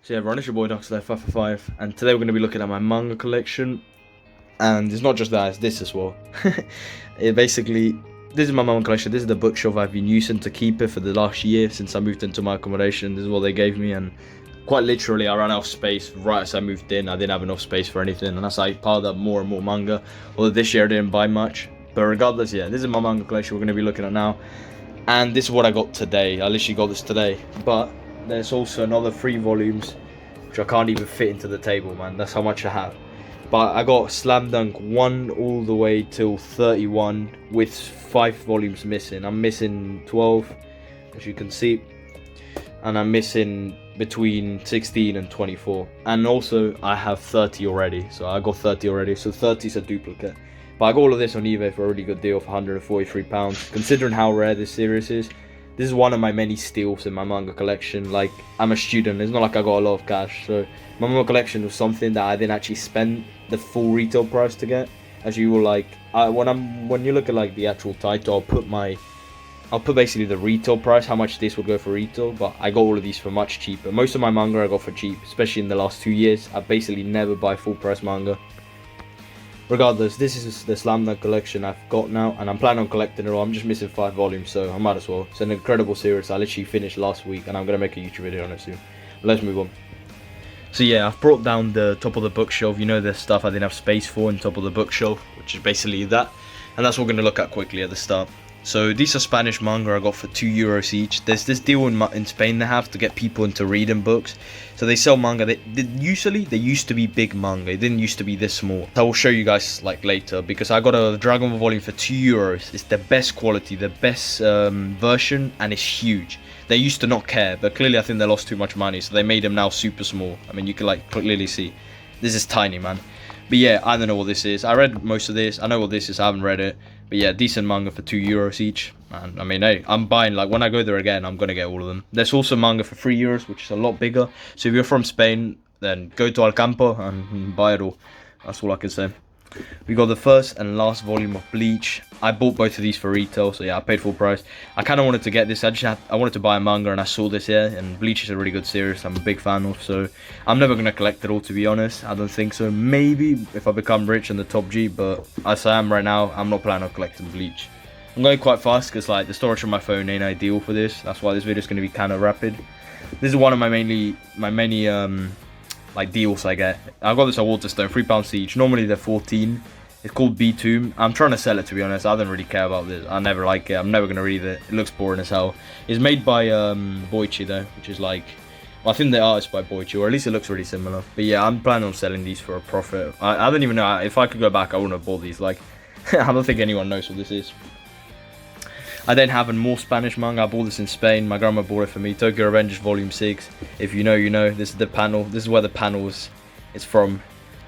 So yeah, everyone, it's your boy Doxler555, and today we're going to be looking at my manga collection. And it's not just that, it's this as well. This is my manga collection. This is the bookshelf I've been using to keep it for the last year since I moved into my accommodation. This is what they gave me, and quite literally I ran out of space right as I moved in. I didn't have enough space for anything, and as I piled up more and more manga, although this year I didn't buy much. But regardless, yeah, this is my manga collection we're going to be looking at now. And this is what I got today. I literally got this today. But there's also another 3 volumes which I can't even fit into the table, man. That's how much I have. But I got Slam Dunk 1 all the way till 31 with 5 volumes missing. I'm missing 12, as you can see. And I'm missing between 16 and 24. And also I have 30 already. So I got 30 already. So 30 is a duplicate. But I got all of this on eBay for a really good deal for £143. Considering how rare this series is, this is one of my many steals in my manga collection. Like, I'm a student, it's not like I got a lot of cash. So my manga collection was something that I didn't actually spend the full retail price to get. As you will, like, when you look at like the actual title, I'll put basically the retail price, how much this would go for retail, but I got all of these for much cheaper. Most of my manga I got for cheap, especially in the last 2 years. I basically never buy full price manga. Regardless, this is the Slam Dunk collection I've got now, and I'm planning on collecting it all. I'm just missing 5 volumes, so I might as well. It's an incredible series. I literally finished last week, and I'm going to make a YouTube video on it soon. But let's move on. So yeah, I've brought down the top of the bookshelf. You know, the stuff I didn't have space for on top of the bookshelf, which is basically that. And that's what we're going to look at quickly at the start. So these are Spanish manga I got for €2 each. There's this deal in Spain they have to get people into reading books. So they sell manga. They used to be big manga. It didn't used to be this small. I will show you guys like later, because I got a Dragon Ball volume for €2. It's the best quality, the best version, and it's huge. They used to not care, but clearly I think they lost too much money, so they made them now super small. I mean, you can like clearly see. This is tiny, man. But yeah, I don't know what this is. I read most of this. I know what this is. I haven't read it. But yeah, decent manga for €2 each. And I mean, hey, I'm buying, like, when I go there again, I'm going to get all of them. There's also manga for €3, which is a lot bigger. So if you're from Spain, then go to Alcampo and buy it all. That's all I can say. We got the first and last volume of Bleach. I bought both of these for retail, so yeah, I paid full price. I kind of wanted to get this. I wanted to buy a manga, and I saw this here. And Bleach is a really good series. I'm a big fan of, so I'm never gonna collect it all, to be honest. I don't think so. Maybe if I become rich in the top G, but as I am right now, I'm not planning on collecting Bleach. I'm going quite fast because like the storage on my phone ain't ideal for this. That's why this video is gonna be kind of rapid. This is one of my many like deals I get. I got this at Waterstone, £3 each. Normally they're 14. It's called B-Tomb. I'm trying to sell it, to be honest. I don't really care about this. I never like it. I'm never gonna read it. It looks boring as hell. It's made by Boichi though, which is like, well, I think the art is by Boichi, or at least it looks really similar. But yeah, I'm planning on selling these for a profit. I don't even know if I could go back. I wouldn't have bought these. Like, I don't think anyone knows what this is. I then have more Spanish manga. I bought this in Spain. My grandma bought it for me. Tokyo Revengers Volume 6. If you know, you know. This is the panel. This is where the panel is from.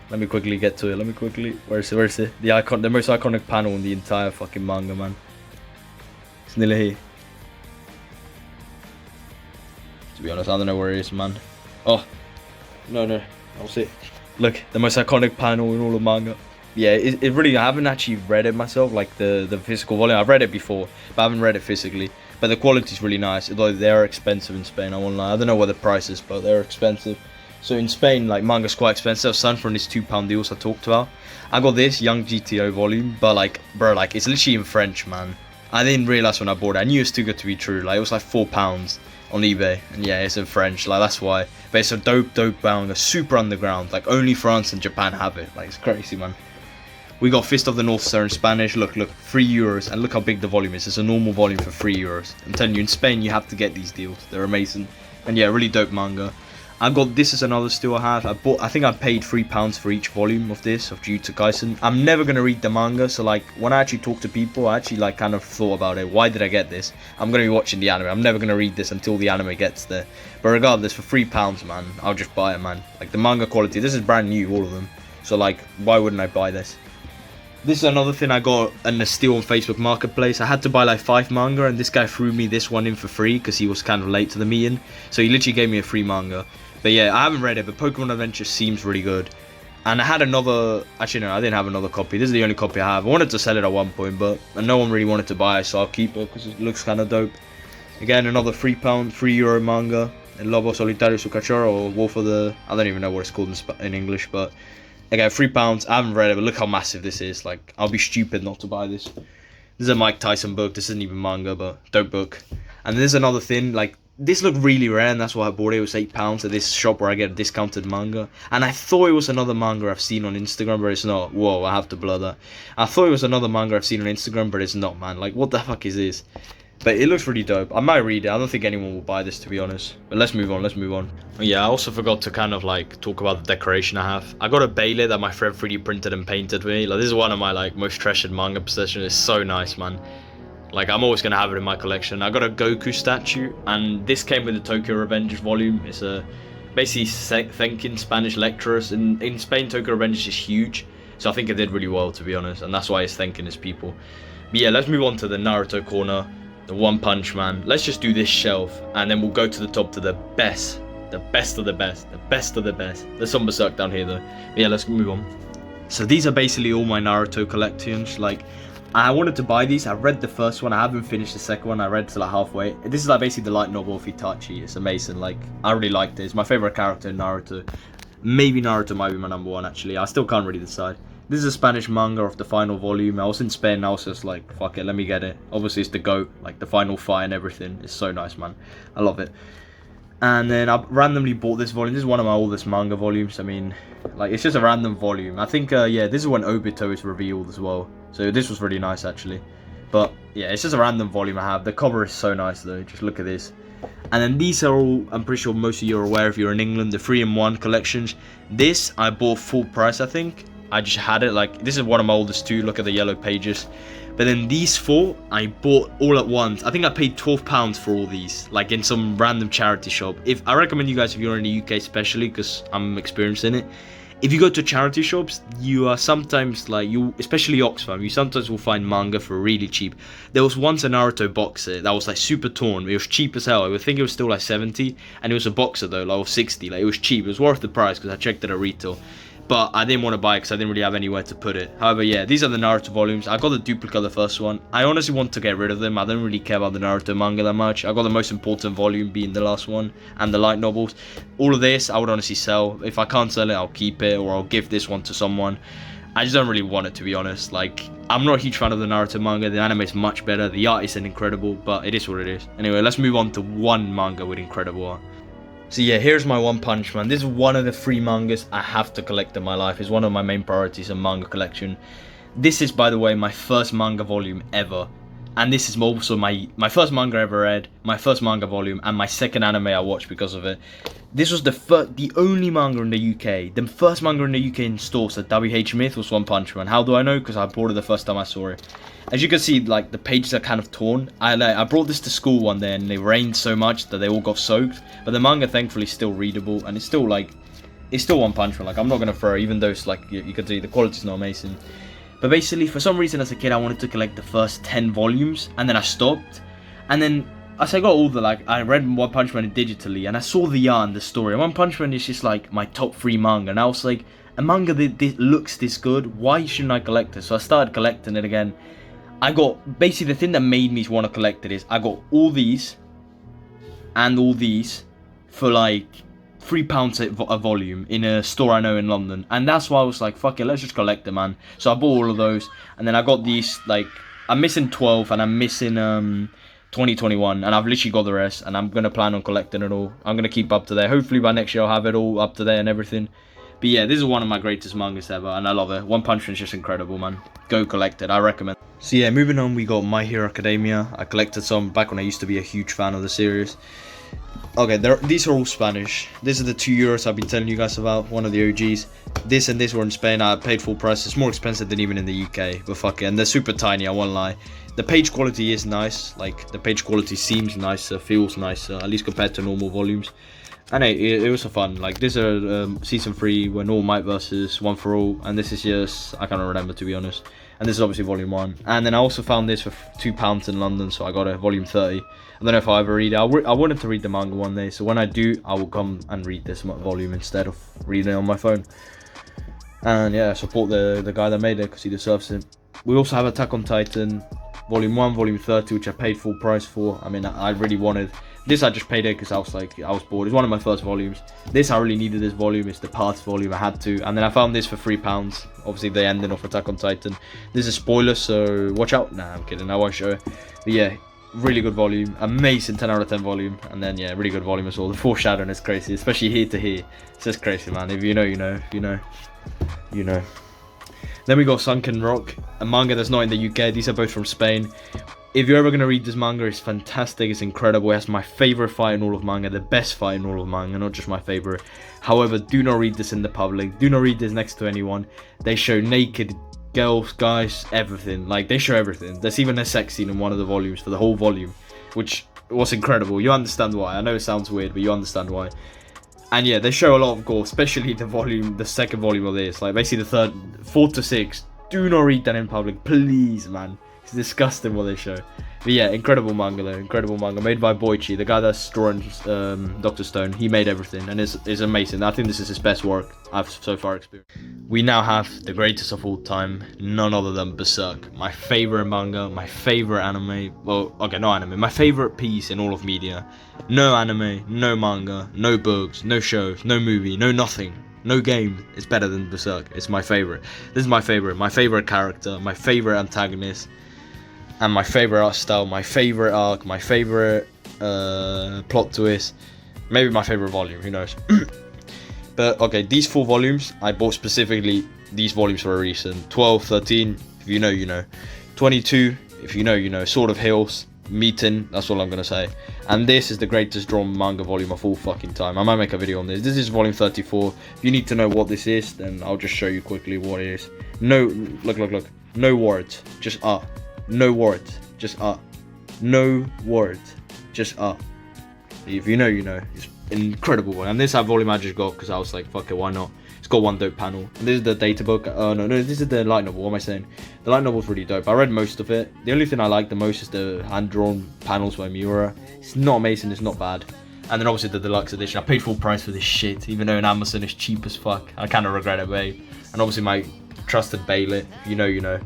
Let me quickly get to it. Where is it? The most iconic panel in the entire fucking manga, man. It's nearly here. To be honest, I don't know where it is, man. Oh. No. I'll see it. Look, the most iconic panel in all of manga. Yeah, it really, I haven't actually read it myself, like the physical volume. I've read it before, but I haven't read it physically. But the quality is really nice, although they are expensive in Spain, I won't lie. I don't know what the price is, but they're expensive. So in Spain, like, manga's quite expensive. Aside from these £2 deals I talked about. I got this Young GTO volume, but like, bro, like, it's literally in French, man. I didn't realize when I bought it. I knew it was too good to be true. Like, it was like £4 on eBay, and yeah, it's in French. Like, that's why. But it's a dope manga, super underground. Like, only France and Japan have it. Like, it's crazy, man. We got Fist of the North Star in Spanish. Look, €3, and look how big the volume is. It's a normal volume for €3. I'm telling you, in Spain you have to get these deals. They're amazing, and yeah, really dope manga. I got this is another steal I have. I think I paid £3 for each volume of this of Jujutsu Kaisen. I'm never gonna read the manga, so like when I actually talk to people, I actually like kind of thought about it. Why did I get this? I'm gonna be watching the anime. I'm never gonna read this until the anime gets there. But regardless, for £3, man, I'll just buy it, man. Like the manga quality, this is brand new, all of them. So like, why wouldn't I buy this? This is another thing I got in a steal on Facebook Marketplace. I had to buy like 5 manga, and this guy threw me this one in for free because he was kind of late to the meeting. So he literally gave me a free manga. But yeah, I haven't read it, but Pokemon Adventure seems really good. And I had another, actually no, I didn't have another copy. This is the only copy I have. I wanted to sell it at one point, but no one really wanted to buy it, so I'll keep it because it looks kind of dope. Again, another €3 manga. El Lobo Solitario Su Cachorro, or Wolf of the... I don't even know what it's called in English, but... Again, £3. I haven't read it, but look how massive this is. Like, I'll be stupid not to buy this. This is a Mike Tyson book. This isn't even manga, but dope book. And there's another thing, like, this looked really rare, and that's why I bought it. It was £8 at this shop where I get a discounted manga. And I thought it was another manga I've seen on Instagram, but it's not. Whoa, I have to blur that. I thought it was another manga I've seen on Instagram, but it's not, man. Like, what the fuck is this? But it looks really dope. I might read it. I don't think anyone will buy this, to be honest. But let's move on, Yeah, I also forgot to kind of, like, talk about the decoration I have. I got a Bailey that my friend 3D printed and painted for me. Like, this is one of my, like, most treasured manga possessions. It's so nice, man. Like, I'm always going to have it in my collection. I got a Goku statue, and this came with the Tokyo Revengers volume. It's a basically thanking Spanish lecturers. In Spain, Tokyo Revengers is huge. So I think it did really well, to be honest. And that's why it's thanking his people. But yeah, let's move on to the Naruto corner. The One Punch Man. Let's just do this shelf, and then we'll go to the top to the best of the best of the best of the best. There's some Berserk down here though. But yeah, let's move on. So these are basically all my Naruto collections. Like, I wanted to buy these. I read the first one. I haven't finished the second one. I read till like halfway. This is like basically the light novel of Itachi. It's amazing. Like, I really liked it. It's my favorite character in Naruto. Maybe Naruto might be my number one, actually. I still can't really decide. This is a Spanish manga of the final volume. I was in Spain, I was just like, fuck it, let me get it. Obviously, it's the GOAT, like the final fight and everything. It's so nice, man. I love it. And then I randomly bought this volume. This is one of my oldest manga volumes. I mean, like, it's just a random volume. I think, yeah, this is when Obito is revealed as well. So this was really nice, actually. But, yeah, it's just a random volume I have. The cover is so nice, though. Just look at this. And then these are all, I'm pretty sure most of you are aware if you're in England, the 3-in-1 collections. This, I bought full price, I think. I just had it, like, this is one of my oldest too. Look at the yellow pages. But then these four, I bought all at once. I think I paid £12 for all these, like in some random charity shop. I recommend you guys, if you're in the UK especially, because I'm experienced in it. If you go to charity shops, you are sometimes like, especially Oxfam, you sometimes will find manga for really cheap. There was once a Naruto boxer that was like super torn. It was cheap as hell. I would think it was still like 70, and it was a boxer though, like 60. Like, it was cheap. It was worth the price because I checked it at retail. But I didn't want to buy it because I didn't really have anywhere to put it. However, yeah, these are the Naruto volumes. I got the duplicate of the first one. I honestly want to get rid of them. I don't really care about the Naruto manga that much. I got the most important volume being the last one and the light novels. All of this, I would honestly sell. If I can't sell it, I'll keep it, or I'll give this one to someone. I just don't really want it, to be honest. Like, I'm not a huge fan of the Naruto manga. The anime is much better. The art isn't incredible, but it is what it is. Anyway, let's move on to one manga with incredible art. So yeah, here's my One Punch Man. This is one of the 3 mangas I have to collect in my life. It's one of my main priorities in manga collection. This is, by the way, my first manga volume ever. And this is also my first manga I ever read, my first manga volume, and my second anime I watched because of it. This was the only manga in the UK. The first manga in the UK in stores at WH Smith was One Punch Man. How do I know? Because I bought it the first time I saw it. As you can see, like, the pages are kind of torn. I brought this to school one day and it rained so much that they all got soaked. But the manga, thankfully, is still readable, and it's still One Punch Man. Like, I'm not gonna throw it, even though it's like, you can see the quality's not amazing. But basically, for some reason as a kid, I wanted to collect the first 10 volumes, and then I stopped. And then as I got older, like, I read One Punch Man digitally, and I saw the art and the story. And One Punch Man is just like my top 3 manga, and I was like, a manga that looks this good, why shouldn't I collect it? So I started collecting it again. I got, basically the thing that made me want to collect it is, I got all these, and all these, for like £3 a volume in a store I know in London. And that's why I was like, fuck it, let's just collect them, man. So I bought all of those, and then I got these, like, I'm missing 12, and I'm missing 2021, and I've literally got the rest, and I'm gonna plan on collecting it all. I'm gonna keep up to date. Hopefully by next year I'll have it all up to date and everything. But yeah, this is one of my greatest mangas ever, and I love it. One Punch Man is just incredible, man. Go collect it, I recommend. So yeah, moving on, we got My Hero Academia. I collected some back when I used to be a huge fan of the series. Okay, these are all Spanish. This is the €2 I've been telling you guys about, one of the OGs. This and this were in Spain. I paid full price. It's more expensive than even in the UK, but fuck it. And they're super tiny, I won't lie. The page quality is nice. Like, the page quality seems nicer, feels nicer, at least compared to normal volumes. And it was fun. Like, this is season 3 when All Might versus One for All, and this is just, I can't remember, to be honest. And this is obviously volume 1. And then I also found this for £2 in London, so I got it, volume 30. I don't know if I'll ever read it. I wanted to read the manga one day, so when I do, I will come and read this volume instead of reading it on my phone. And yeah, support the guy that made it, because he deserves it. We also have Attack on Titan, volume 1, volume 30, which I paid full price for. I mean, I really wanted This I just paid it because I was bored. It's one of my first volumes. This I really needed this volume. It's the past volume. I had to. And then I found this for £3. Obviously the ending of Attack on Titan. This is spoiler, so watch out. Nah, I'm kidding. I won't show it. But yeah, really good volume. Amazing 10 out of 10 volume. And then yeah, really good volume as well. The foreshadowing is crazy, especially here to here. It's just crazy, man. If you know, you know. If you know, you know. Then we got Sunken Rock, a manga that's not in the UK. These are both from Spain. If you're ever going to read this manga, it's fantastic, it's incredible. It has my favourite fight in all of manga, the best fight in all of manga, not just my favourite. However, do not read this in the public, do not read this next to anyone. They show naked girls, guys, everything. Like, they show everything. There's even a sex scene in one of the volumes for the whole volume, which was incredible. You understand why. I know it sounds weird, but you understand why. And yeah, they show a lot of gore, especially the second volume of this. Like, basically the fourth to sixth. Do not read that in public, please, man. It's disgusting what they show. But yeah, incredible manga though. Incredible manga made by Boichi, the guy that's drawing Dr. Stone. He made everything and it's amazing. I think this is his best work I've so far experienced. We now have the greatest of all time, none other than Berserk. My favorite manga, my favorite anime. Well, okay, not anime. My favorite piece in all of media. No anime, no manga, no books, no shows, no movie, no nothing. No game is better than Berserk. It's my favorite. This is my favorite character, my favorite antagonist. And my favorite art style, my favorite arc, my favorite plot twist, maybe my favorite volume, who knows. But okay, these 4 volumes, I bought specifically these volumes for a reason. 12, 13, if you know, you know. 22, if you know, you know. Sword of Hills, Meeting, that's all I'm going to say. And this is the greatest drawn manga volume of all fucking time. I might make a video on this. This is volume 34. If you need to know what this is, then I'll just show you quickly what it is. No, look. No words, just art. No words, just art. No words, just art. If you know, you know. It's an incredible one. And this volume I just got because I was like, fuck it, why not? It's got one dope panel. And this is the data book. No, this is the light novel. What am I saying? The light novel's really dope. I read most of it. The only thing I like the most is the hand-drawn panels by Miura. It's not amazing, it's not bad. And then obviously the deluxe edition. I paid full price for this shit, even though in Amazon it's cheap as fuck. I kind of regret it, babe. And obviously my trusted Bailey. If you know, you know.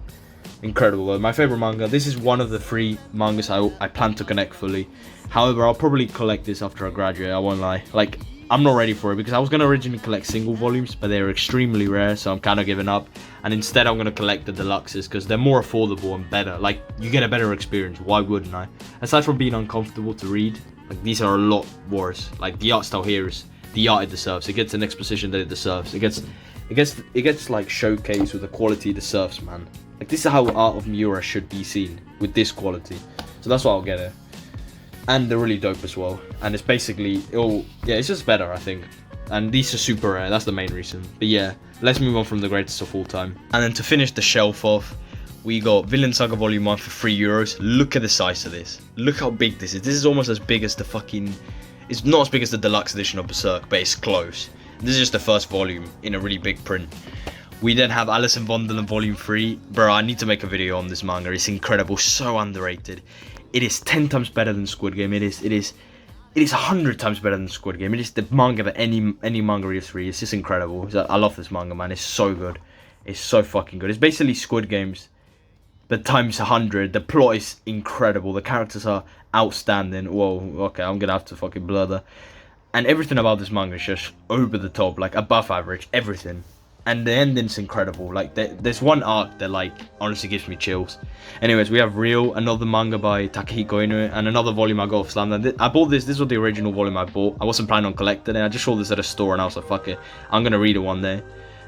Incredible though. My favorite manga. This is one of the 3 mangas I plan to connect fully. However, I'll probably collect this after I graduate. I won't lie. Like, I'm not ready for it because I was going to originally collect single volumes, but they're extremely rare, so I'm kind of giving up. And instead, I'm going to collect the deluxes because they're more affordable and better. Like, you get a better experience. Why wouldn't I? Aside from being uncomfortable to read, like, these are a lot worse. Like, the art style here is the art it deserves. It gets an exposition that it deserves. It gets like showcased with the quality it deserves, man. Like, this is how art of Miura should be seen, with this quality. So that's why I'll get it. And they're really dope as well. And it's basically, it's just better, I think. And these are super rare, that's the main reason. But yeah, let's move on from the greatest of all time. And then to finish the shelf off, we got Vinland Saga Volume 1 for €3. Look at the size of this. Look how big this is. This is almost as big as the fucking... It's not as big as the deluxe edition of Berserk, but it's close. This is just the first volume in a really big print. We then have In Bonderland Volume 3. Bro, I need to make a video on this manga. It's incredible, so underrated. It is 10 times better than Squid Game. It is 100 times better than Squid Game. It is the manga that any manga reads read. It's just incredible. I love this manga, man. It's so good. It's so fucking good. It's basically Squid Games, but times 100. The plot is incredible. The characters are outstanding. Whoa, okay, I'm gonna have to fucking blur that. And everything about this manga is just over the top, like above average, everything. And the ending's incredible. Like, there's one arc that, like, honestly gives me chills. Anyways, we have Real, another manga by Takehiko Inoue, and another volume I got off Slamdunk. I bought this. This was the original volume I bought. I wasn't planning on collecting it. I just saw this at a store, and I was like, fuck it. I'm going to read it one day.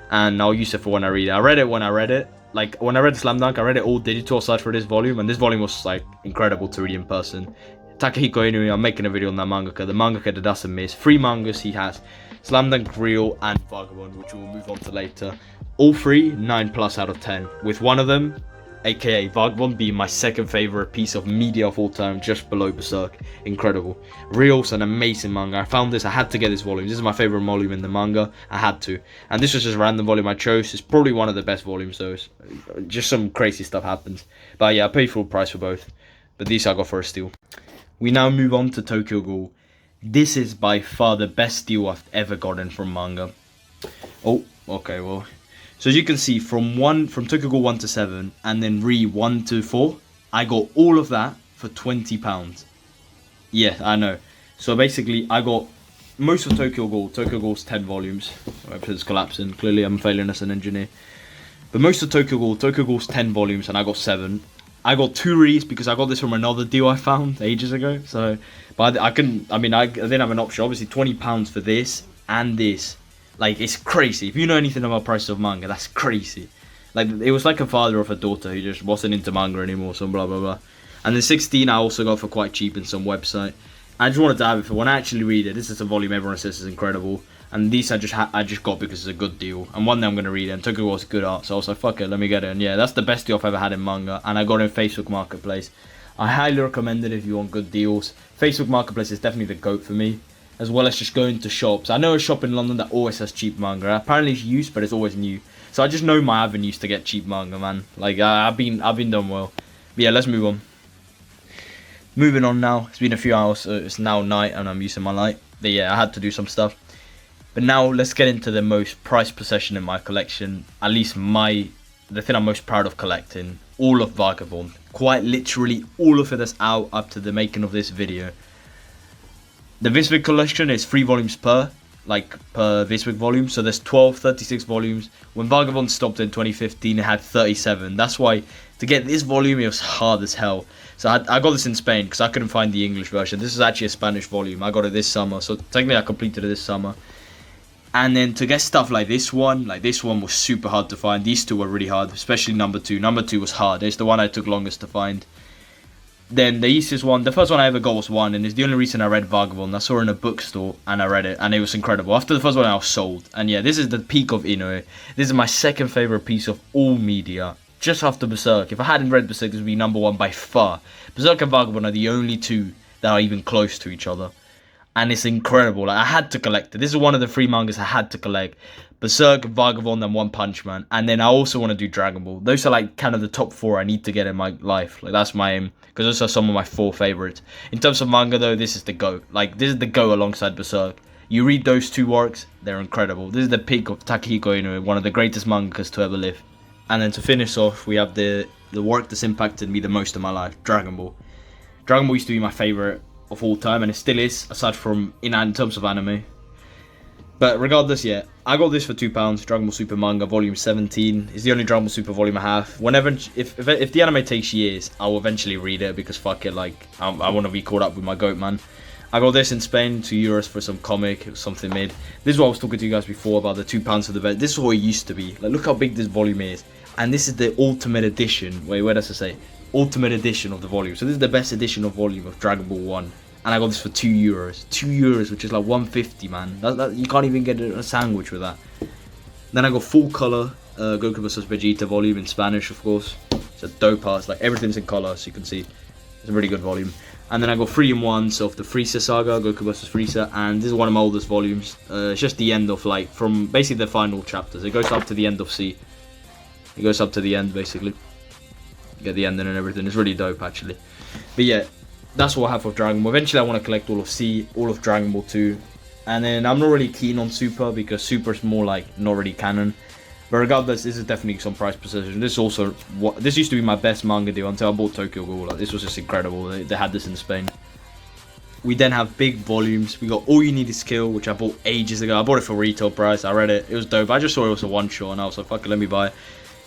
And I'll use it for when I read it. I read it when I read it. Like, when I read Slamdunk, I read it all digital aside for this volume. And this volume was, like, incredible to read in person. Takehiko Inoue, I'm making a video on that mangaka. The mangaka that doesn't miss. 3 mangas he has. Slamdunk, Real, and Vagabond, which we'll move on to later. All 3, 9+ out of 10. With one of them, aka Vagabond, being my second favorite piece of media of all time, just below Berserk. Incredible. Real's an amazing manga. I found this, I had to get this volume. This is my favorite volume in the manga. I had to. And this was just a random volume I chose. It's probably one of the best volumes, though. Just some crazy stuff happens. But yeah, I paid full price for both. But these I got for a steal. We now move on to Tokyo Ghoul. This is by far the best steal I've ever gotten from manga. Oh, okay, well. So as you can see, from Tokyo Ghoul 1 to 7, and then Re 1 to 4, I got all of that for £20. Yeah, I know. So basically, I got most of Tokyo Ghoul. Tokyo Ghoul's 10 volumes. My episode's collapsing. Clearly, I'm failing as an engineer. But most of Tokyo Ghoul's 10 volumes, and I got 7. I got 2 reads because I got this from another deal I found ages ago. So, but I didn't have an option. Obviously, £20 for this and this. Like, it's crazy. If you know anything about prices of manga, that's crazy. Like, it was like a father of a daughter who just wasn't into manga anymore, so blah, blah, blah. And the 16 I also got for quite cheap in some website. I just wanted to have it for when I actually read it. This is a volume everyone says is incredible. And these I just got because it's a good deal. And one day I'm going to read it. And Tokyo was good art. So I was like, fuck it, let me get it. And yeah, that's the best deal I've ever had in manga. And I got it in Facebook Marketplace. I highly recommend it if you want good deals. Facebook Marketplace is definitely the GOAT for me. As well as just going to shops. I know a shop in London that always has cheap manga. Apparently it's used, but it's always new. So I just know my avenues to get cheap manga, man. Like, I've been done well. But yeah, let's move on. Moving on now. It's been a few hours. So it's now night and I'm using my light. But yeah, I had to do some stuff. But now let's get into the most prized possession in my collection. At least the thing I'm most proud of collecting. All of Vagabond. Quite literally all of it is out up to the making of this video. The Visvik collection is 3 volumes per Visvik volume. So there's 36 volumes. When Vagabond stopped in 2015, it had 37. That's why to get this volume, it was hard as hell. So I got this in Spain because I couldn't find the English version. This is actually a Spanish volume. I got it this summer. So technically I completed it this summer. And then to get stuff like this one was super hard to find. These two were really hard, especially number 2. Number 2 was hard. It's the one I took longest to find. Then the easiest one, the first one I ever got was 1, and it's the only reason I read Vagabond. I saw it in a bookstore, and I read it, and it was incredible. After the first one, I was sold. And yeah, this is the peak of Inoue. This is my second favourite piece of all media, just after Berserk. If I hadn't read Berserk, this would be number 1 by far. Berserk and Vagabond are the only 2 that are even close to each other. And it's incredible. Like, I had to collect it. This is one of the 3 mangas I had to collect. Berserk, Vagabond, and One Punch Man. And then I also want to do Dragon Ball. Those are like kind of the top 4 I need to get in my life. Like, that's my aim. Because those are some of my 4 favorites. In terms of manga though, this is the GOAT. Like, this is the GOAT alongside Berserk. You read those 2 works, they're incredible. This is the peak of Takehiko Inoue, one of the greatest mangakas to ever live. And then to finish off, we have the work that's impacted me the most in my life, Dragon Ball. Dragon Ball used to be my favorite of all time, and it still is, aside from in terms of anime. But regardless, yeah, I got this for £2. Dragon Ball Super Manga Volume 17. It's the only Dragon Ball Super volume I have. Whenever, if the anime takes years, I'll eventually read it because fuck it, like I want to be caught up with my GOAT, man. I got this in Spain, €2 for some comic, it was something mid. This is what I was talking to you guys before about the £2 for the vet. This is what it used to be. Like, look how big this volume is, and this is the ultimate edition. Wait, where does it say? Ultimate edition of the volume. So this is the best edition of volume of Dragon Ball 1. And I got this for €2. €2, which is like $1.50, man. You can't even get a sandwich with that. Then I got full color Goku vs Vegeta volume in Spanish, of course. It's a dope art. Like, everything's in color, so you can see. It's a really good volume. And then I got 3-in-1 of the Frieza saga, Goku vs Frieza. And this is one of my oldest volumes. It's just the end of, like, from basically the final chapters. It goes up to the end of C. It goes up to the end, basically. You get the ending and everything. It's really dope, actually. But yeah, that's what I have for Dragon Ball. Eventually I want to collect all of C, all of Dragon Ball 2. And then I'm not really keen on Super because Super is more like not really canon. But regardless, this is definitely some price possession. This used to be my best manga deal until I bought Tokyo Ghoul. Like, this was just incredible. They had this in Spain. We then have big volumes. We got All You Need Is Kill, which I bought ages ago. I bought it for retail price. I read it. It was dope. I just saw it was a one-shot and I was like, fuck it, let me buy it.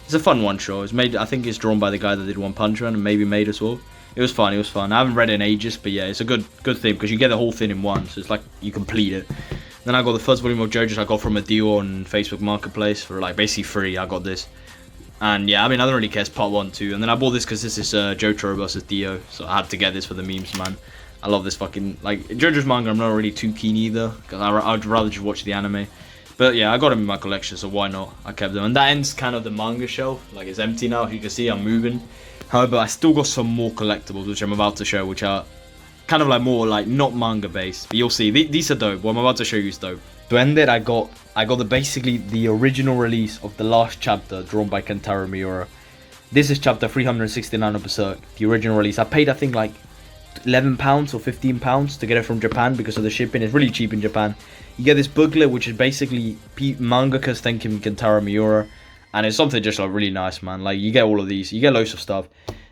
It's a fun one-shot. It's made. I think it's drawn by the guy that did One Punch Man and maybe made as well. It was fun. It was fun. I haven't read it in ages, but yeah, it's a good thing because you get the whole thing in one. So it's like you complete it. Then I got the first volume of Jojo I got from a deal on Facebook Marketplace for like basically free. I got this. And yeah, I mean, I don't really care. It's part 1, 2. And then I bought this because this is Jojo versus Dio. So I had to get this for the memes, man. I love this fucking, like, Jojo's manga I'm not really too keen either. Because I'd rather just watch the anime. But yeah, I got them in my collection, so why not? I kept them. And that ends kind of the manga shelf. Like, it's empty now. If you can see, I'm moving. However, I still got some more collectibles, which I'm about to show, which are kind of like more like not manga based. But you'll see, these are dope. What I'm about to show you is dope. To end it, I got basically the original release of the last chapter drawn by Kentaro Miura. This is chapter 369 of Berserk, the original release. I paid, I think, like £11 or £15 to get it from Japan because of the shipping. It's really cheap in Japan. You get this booklet, which is basically mangakas thanking Kentaro Miura. And it's something just like really nice, man. Like, you get all of these. You get loads of stuff.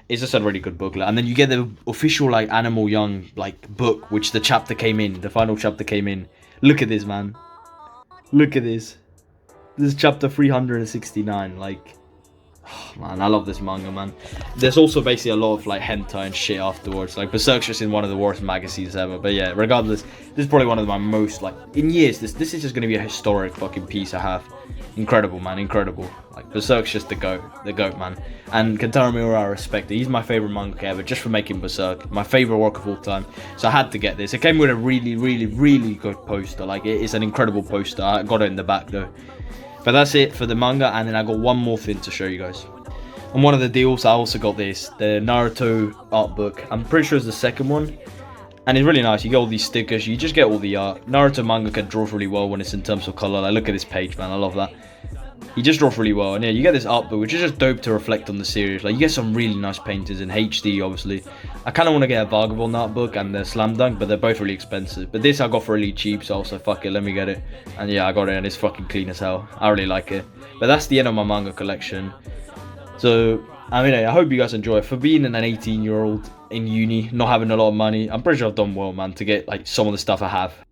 It's just a really good booklet. And then you get the official like Animal Young like book, which the chapter came in, the final chapter came in. Look at this, man. Look at this. This is chapter 369. Like, oh, man, I love this manga, man. There's also basically a lot of like hentai and shit afterwards. Like Berserk's just in one of the worst magazines ever. But yeah, regardless, this is probably one of my most like in years. This is just gonna be a historic fucking piece I have. Incredible, man, incredible. Like Berserk's just the goat, man. And Kentaro Miura, I respect it. He's my favorite manga ever, just for making Berserk, my favorite work of all time. So I had to get this. It came with a really, really, really good poster. Like it is an incredible poster. I got it in the back though. But that's it for the manga, and then I got one more thing to show you guys. On one of the deals, I also got this, the Naruto Art Book. I'm pretty sure it's the second one. And it's really nice. You get all these stickers, you just get all the art. Naruto manga draws really well when it's in terms of color. Like, look at this page, man, I love that. He just draws really well, and yeah, you get this art book, which is just dope to reflect on the series. Like, you get some really nice paintings in HD, obviously. I kind of want to get a Vagabond art book and the Slam Dunk, but they're both really expensive. But this I got for really cheap, so I was like, fuck it, let me get it. And yeah, I got it, and it's fucking clean as hell. I really like it. But that's the end of my manga collection. So, I mean, I hope you guys enjoy it. For being an 18-year-old in uni, not having a lot of money, I'm pretty sure I've done well, man, to get like some of the stuff I have.